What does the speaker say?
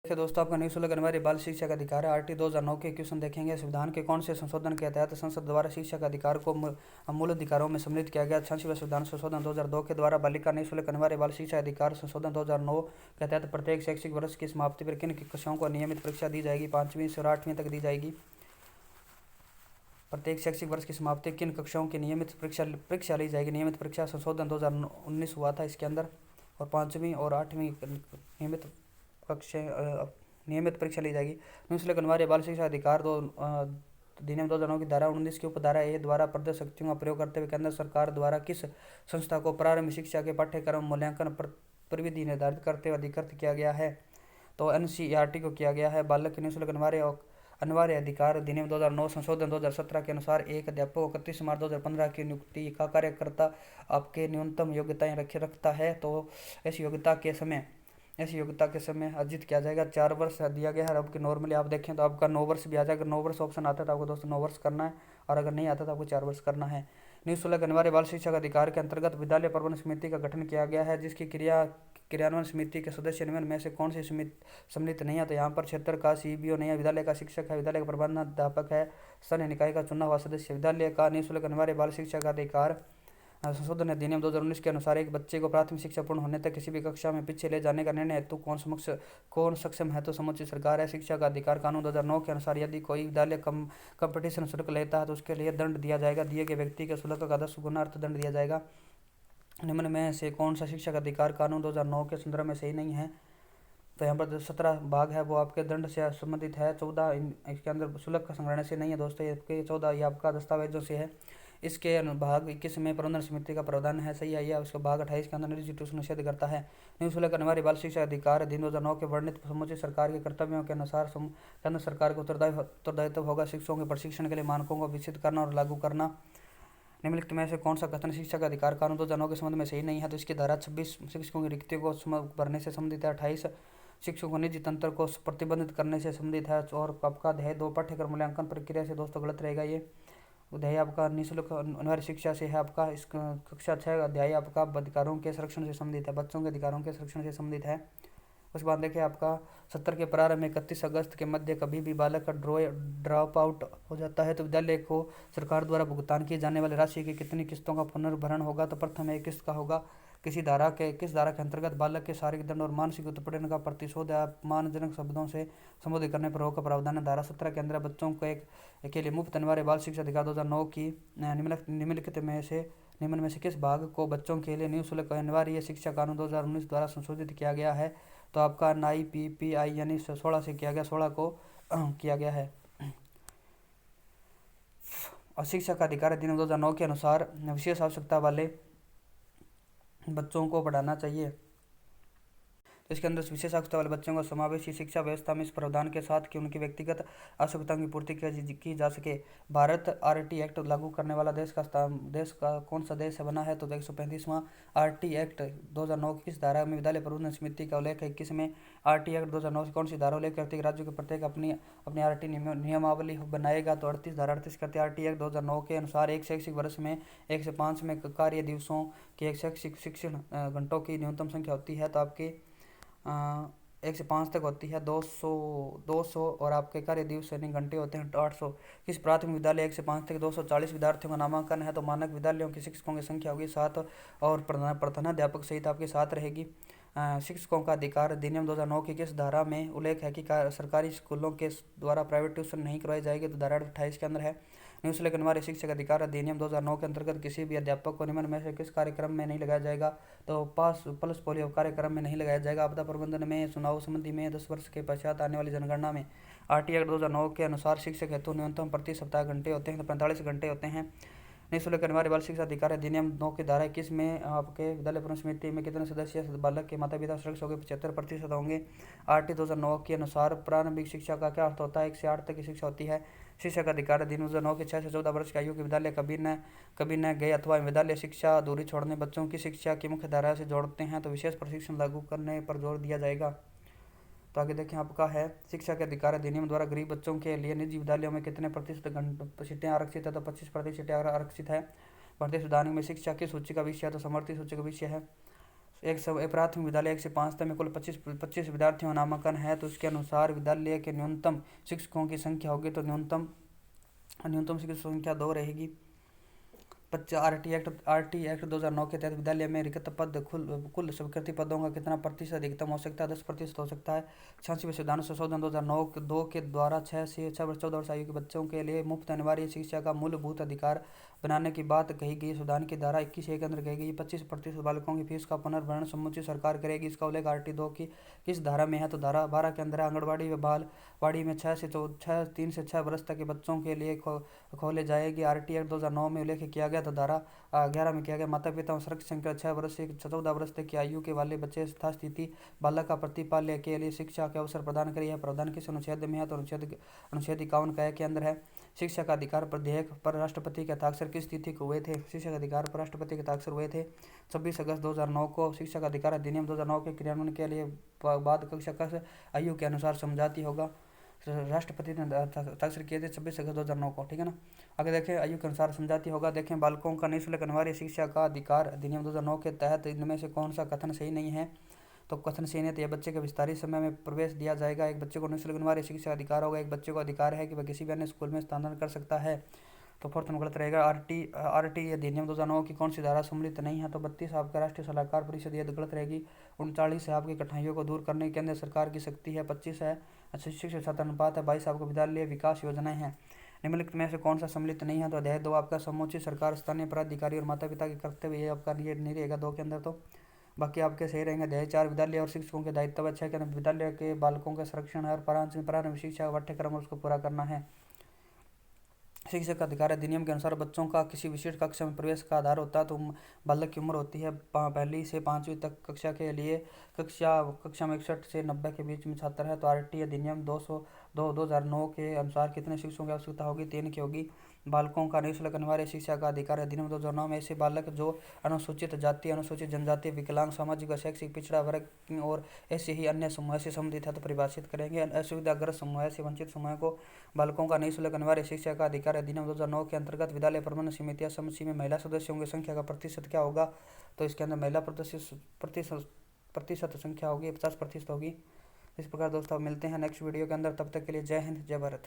देखिए दोस्तों, आपका निःशुल्क अनिवार्य बाल शिक्षा का अधिकार है। आरटी 2009 के क्वेश्चन देखेंगे। संविधान के कौन से संशोधन के तहत संसद द्वारा शिक्षा का अधिकार को मूल अधिकारों में सम्मिलित किया गया? 86वें संविधान संशोधन 2002 के द्वारा बालिका निःशुल्क अनिवार्य बाल शिक्षा अधिकार संशोधन 2009 के तहत प्रत्येक शैक्षिक वर्ष की समाप्ति पर किन कक्षाओं को नियमित परीक्षा दी जाएगी? 5वीं से 8वीं तक दी जाएगी। प्रत्येक शैक्षिक वर्ष की समाप्ति किन कक्षाओं की नियमित परीक्षा ली जाएगी? नियमित परीक्षा संशोधन 2019 हुआ था इसके अंदर, और 5वीं और 8वीं नियमित कक्षा नियमित परीक्षा ली जाएगी। निःशुल्क अनिवार्य बाल शिक्षा अधिकार अधिनियम 2009 की धारा 19 की उपधारा ए द्वारा प्रदत्त शक्तियों का प्रयोग करते हुए केंद्र सरकार द्वारा किस संस्था को प्रारंभिक शिक्षा के पाठ्यक्रम मूल्यांकन प्रविधि निर्धारित करते हुए अधिकृत किया गया है? तो एनसीईआरटी को किया गया है। बालक के निःशुल्क अनिवार्य अधिकार अधिनियम 2009 संशोधन 2017 के अनुसार एक अध्यापक को 31 मार्च 2015 की नियुक्ति का कार्यकर्ता आपके न्यूनतम योग्यताएं रखता है। तो ऐसी योग्यता के समय अर्जित किया जाएगा। 4 वर्ष दिया गया है। अब कि नॉर्मली आप देखें तो आपका 9 वर्ष भी आ जाएगा। 9 वर्ष ऑप्शन आता है तो आपको दोस्तों 9 वर्ष करना है, और अगर नहीं आता तो आपको 4 वर्ष करना है। निःशुल्क अनिवार्य बाल शिक्षा का अधिकार के अंतर्गत विद्यालय प्रबंधन समिति का गठन किया गया है, जिसकी क्रियान्वयन समिति के सदस्य निम्न में से कौन सी समिति सम्मिलित नहीं है? तो यहाँ पर क्षेत्र का सीबीओ नहीं है, विद्यालय का शिक्षक है, विद्यालय का प्रबंधनाध्यापक है, स्थानीय निकाय का चुना हुआ सदस्य। विद्यालय का निःशुल्क अनिवार्य बाल शिक्षा का अधिकार संशोधन अधिनियम 2019 के अनुसार एक बच्चे को प्राथमिक शिक्षा पूर्ण होने तक किसी भी कक्षा में पीछे ले जाने का निर्णय हेतु कौन सक्षम है? तो समुचित सरकार है। शिक्षा का अधिकार कानून 2009 के अनुसार यदि कोई विद्यालय कंपटीशन शुल्क लेता है तो उसके लिए दंड दिया जाएगा। दिए गए व्यक्ति के शुल्क का 10 गुना अर्थदंड दिया जाएगा। निम्न में से कौन सा शिक्षा का अधिकार कानून 2009 के संदर्भ में सही नहीं है? तो यहाँ पर जो 17 भाग है वो आपके दंड से संबंधित है। 14 इसके अंदर शुल्क का संग्रहण से नहीं है दोस्तों। ये 14 ये आपका दस्तावेजों से है। इसके भाग 21 में प्रबंधन समिति का प्रावधान है, सही है। उसका भाग 28 के अंदर निजी ट्यूशन निषेध करता है। निःशुल्क अनिवार्य बाल शिक्षा अधिकार अधिनियम 2009 के वर्णित समुचित सरकार के कर्तव्यों के अनुसार केंद्र सरकार को उत्तरदायित्व होगा शिक्षकों के प्रशिक्षण के लिए मानकों को विकसित करना और लागू करना। निम्नलिखित में से कौन सा कथन शिक्षा का अधिकार कानून 2009 के संबंध में सही नहीं है? तो इसकी धारा 26 शिक्षकों की रिक्तियों को भरने से संबंधित है। 28 शिक्षकों को निजी तंत्र को प्रतिबंधित करने से संबंधित है। और आपका अध्याय 2 पाठ्यक्रम मूल्यांकन प्रक्रिया से दोस्तों गलत रहेगा। ये अध्याय आपका निःशुल्क अनिवार्य शिक्षा से है। आपका इस कक्षा 6 अध्याय आपका अधिकारों के संरक्षण से संबंधित है, बच्चों के अधिकारों के संरक्षण से संबंधित है। उसके बाद देखिए आपका 70 के प्रारंभ में 31 अगस्त के मध्य कभी भी बालक का ड्रॉप आउट हो जाता है तो विद्यालय को सरकार द्वारा भुगतान की जाने वाली राशि की कितनी किस्तों का पुनर्भरण होगा? तो प्रथम एक किस्त का होगा। किस धारा के अंतर्गत बालक के शारीरिक दंड और मानसिक उत्पीड़न का प्रतिशोध या अपमानजनक शब्दों से संबोधित करने पर रोक का प्रावधान है। धारा 17 के अंदर बच्चों को के लिए मुफ्त अनिवार्य बाल शिक्षा अधिकार 2009 की निम्नलिखित निम्न में से किस भाग को बच्चों के लिए निःशुल्क अनिवार्य शिक्षा कानून 2019 द्वारा संशोधित किया गया है? तो आपका NIPPI यानी 16 से किया गया, 16 को किया गया है। और शिक्षा का अधिकार अधिनियम 2009 के अनुसार विशेष आवश्यकता वाले बच्चों को पढ़ाना चाहिए। तो इसके अंदर विशेष आवश्यकता वाले बच्चों को समावेशी शिक्षा व्यवस्था में इस प्रावधान के साथ कि उनकी व्यक्तिगत आवश्यकताओं की पूर्ति की जा सके। भारत RT एक्ट लागू करने वाला देश का कौन सा देश बना है? तो 135वां RT एक्ट 2009 की किस धारा में विद्यालय प्रबंधन समिति का उल्लेख है? 21 में RT एक्ट 2009 से कौन सी धारा उल्लेख करती है? राज्यों के प्रत्येक अपनी RT नियमावली बनाएगा। तो 38 धारा 38 करती है। RT एक्ट 2009 के अनुसार एक शैक्षिक वर्ष में 1 से 5 में कार्य दिवसों की एक शैक्षिक शिक्षण घंटों की न्यूनतम संख्या होती है। तो आपकी 1 से 5 तक होती है 200 और आपके कार्य दिवस यानी घंटे होते हैं 800। किस प्राथमिक विद्यालय 1 से 5 तक 240 विद्यार्थियों का नामांकन है? तो मानक विद्यालयों के शिक्षकों की संख्या होगी 7 और प्रधानाध्यापक सहित आपके 7 रहेगी। शिक्षकों का अधिकार अधिनियम 2009 की किस धारा में उल्लेख है कि सरकारी स्कूलों के द्वारा प्राइवेट ट्यूशन नहीं करवाई जाएगी? तो धारा 28 के अंदर है। निःशुल्क अनिवार्य शिक्षक अधिकार अधिनियम 2009 के अंतर्गत किसी भी अध्यापक को निम्न में से किस कार्यक्रम में नहीं लगाया जाएगा? तो पल्स पोलियो कार्यक्रम में नहीं लगाया जाएगा। आपदा प्रबंधन में, चुनाव संबंधी में, 10 वर्ष के पश्चात आने वाली जनगणना में। RT एक्ट 2009 के अनुसार शिक्षक हेतु न्यूनतम प्रति सप्ताह घंटे होते हैं तो 45 घंटे होते हैं। निःशुल्क अनिवार्य बाल शिक्षा अधिकार अधिनियम 9 की धारा 21 में आपके विद्यालय प्रबंधन समिति में कितने सदस्य बालक के माता पिता सुरक्षित होंगे? 75% होंगे। RT 2009 के अनुसार प्रारंभिक शिक्षा का क्या अर्थ होता है? 1 से 8 तक की शिक्षा होती है। शिक्षा का अधिकार अधिनियम 2009 के 6 से 14 वर्ष की आयु के विद्यालय कभी न गए अथवा विद्यालय शिक्षा अधूरी छोड़ने बच्चों की शिक्षा की मुख्य धारा से जोड़ते हैं तो विशेष प्रशिक्षण लागू करने पर जोर दिया जाएगा। तो आगे देखें आपका है शिक्षा के अधिकार अधिनियम द्वारा गरीब बच्चों के लिए निजी विद्यालयों में कितने प्रतिशत सीटें आरक्षित है? तो 25% सीटें आरक्षित है। भारतीय संविधान में शिक्षा की सूची का विषय है तो समवर्ती सूची का विषय है। प्राथमिक विद्यालय 1 से 5 तक में कुल 25 विद्यार्थियों का नामांकन है, तो उसके अनुसार विद्यालय के न्यूनतम शिक्षकों की संख्या होगी, तो न्यूनतम शिक्षक संख्या 2 रहेगी। आर टी एक्ट 2009 के तहत विद्यालय में रिक्त पद कुल स्वीकृति पदों का कितना प्रतिशत अधिकतम हो सकता है? 10% हो सकता है। 86वें संविधान संशोधन 2009 के द्वारा 6 से 14 वर्ष आयु के बच्चों के लिए मुफ्त अनिवार्य शिक्षा का मूलभूत अधिकार बनाने की बात कही गई। संविधान की धारा 21 के अंदर कही गई 25% बालकों की फीस का पुनर्भरण समुचित सरकार करेगी। इसका उल्लेख आर.टी. 2 की किस धारा में है? तो धारा 12 के अंदर आंगनबाड़ी व बालवाड़ी में 3 से 6 वर्ष तक के बच्चों के लिए खोले जाएगी। आर.टी. 2009 में उल्लेख किया गया, तो धारा 11 में किया गया माता पिता और सुरक्षित संख्या 6 वर्ष से 14 वर्ष तक की आयु के वाले बच्चे यथास्थिति बालक का प्रतिपाल्य के लिए शिक्षा के अवसर प्रदान करें। यह प्रावधान किस अनुच्छेद में है? तो अनुच्छेद 51 के अंदर है। शिक्षा का अधिकार विधेयक पर राष्ट्रपति के हस्ताक्षर किस तिथि को हुए थे? शिक्षा का अधिकार पर राष्ट्रपति के हस्ताक्षर हुए थे 26 अगस्त 2009 को। शिक्षा का अधिकार अधिनियम 2009 के क्रियान्वयन के लिए बाद कक्षा आयु के अनुसार समझाती होगा। राष्ट्रपति ने हस्ताक्षर किए थे 26 अगस्त 2009 को, ठीक है ना। आगे देखें, आयु के अनुसार समझाती होगा। देखें, बालकों का निःशुल्क अनिवार्य शिक्षा का अधिकार अधिनियम 2009 के तहत इनमें से कौन सा कथन सही नहीं है? तो कथन सही नहीं है, तो यह बच्चे के विस्तारित समय में प्रवेश दिया जाएगा। एक बच्चे को निःशुल्क अनिवार्य शिक्षा अधिकार होगा। एक बच्चे को अधिकार है कि वह किसी भी अन्य स्कूल में स्थानांतरण कर सकता है। तो फोर्थ में गलत रहेगा। आर.टी. अधिनियम 2009 की कौन सी धारा सम्मिलित नहीं है? तो 32 आपका राष्ट्रीय सलाहकार परिषद, यह गलत रहेगी। 39 है आपकी कठिनाइयों को दूर करने केंद्र सरकार की शक्ति है। 25 है शिक्षक छात्र अनुपात है। 22 आपको विद्यालय विकास योजनाएं हैं। निम्नलिखित में से कौन सा सम्मिलित नहीं है? तो अध्याय 2 आपका समुचित सरकार स्थानीय प्राधिकारी और माता पिता के कर्तव्य, ये आपका ये नहीं रहेगा 2 के अंदर, तो बाकी आपके सही रहेंगे। अध्याय 4 विद्यालय और शिक्षकों के दायित्व। 6 के अंदर विद्यालय के बालकों का संरक्षण और प्रारंभिक शिक्षा का पाठ्यक्रम उसको पूरा करना है। शिक्षक का अधिकार अधिनियम के अनुसार बच्चों का किसी विशिष्ट कक्षा में प्रवेश का आधार होता है, तो बालक की उम्र होती है 1ली से 5वीं तक कक्षा के लिए। कक्षा में 61 से 90 के बीच में छात्र है। तो आर.टी. अधिनियम 2009 के अनुसार कितने शिक्षकों की आवश्यकता होगी? 3 की होगी। बालकों का निःशुल्क अनिवार्य शिक्षा का अधिकार अधिनियम 2009 में ऐसे बालक जो अनुसूचित जाति, अनुसूचित जनजाति, विकलांग, सामाजिक व शैक्षिक पिछड़ा वर्ग और ऐसे ही अन्य समूह से संबंधित है, तो परिभाषित करेंगे। असुविधाग्रस्त समूह से वंचित समूह को बालकों का निःशुल्क अनिवार्य शिक्षा का अधिकार अधिनियम 2009 के अंतर्गत विद्यालय प्रबंधन समितियां समिति में महिला सदस्यों की संख्या का प्रतिशत क्या होगा? तो इसके अंदर महिला प्रतिशत संख्या होगी 50% होगी। इस प्रकार दोस्तों मिलते हैं नेक्स्ट वीडियो के अंदर, तब तक के लिए जय हिंद, जय भारत।